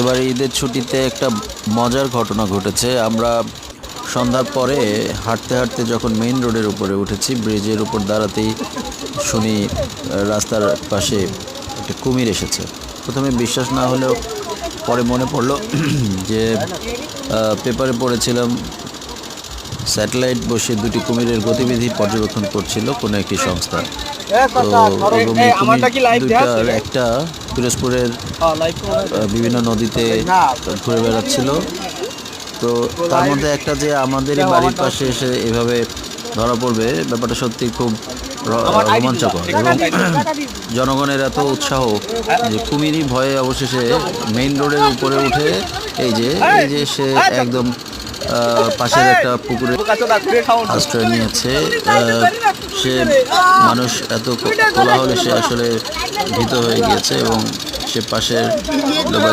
এবার ঈদের ছুটিতে একটা মজার ঘটনা ঘটেছে। আমরা সন্ধ্যার পরে হাঁটতে হাঁটতে যখন মেইন রোডের উপরে উঠেছি, ব্রিজের উপর দাঁড়াতেই শুনি রাস্তার পাশে একটা কুমির এসেছে। প্রথমে বিশ্বাস না হলেও পরে মনে পড়লো যে পেপারে পড়েছিলাম স্যাটেলাইট বসে দুটি কুমিরের গতিবিধি পর্যবেক্ষণ করছিল কোনো একটি সংস্থা। তো এবং এই কুমির দুইটার একটা পিরোজপুরের বিভিন্ন নদীতে ঘুরে বেড়াচ্ছিল। তো তার মধ্যে একটা যে আমাদেরই বাড়ির পাশে এসে এভাবে ধরা পড়বে, ব্যাপারটা সত্যি খুব রোমাঞ্চকর। এবং জনগণের এত উৎসাহ যে কুমিরই ভয়ে অবশেষে মেইন রোডের উপরে উঠে এই যে সে একদম পাশের একটা পুকুরে আশ্রয় নিয়েছে। সে মানুষ এত কোলাহলে সে আসলে ভীত হয়ে গিয়েছে এবং সে পাশের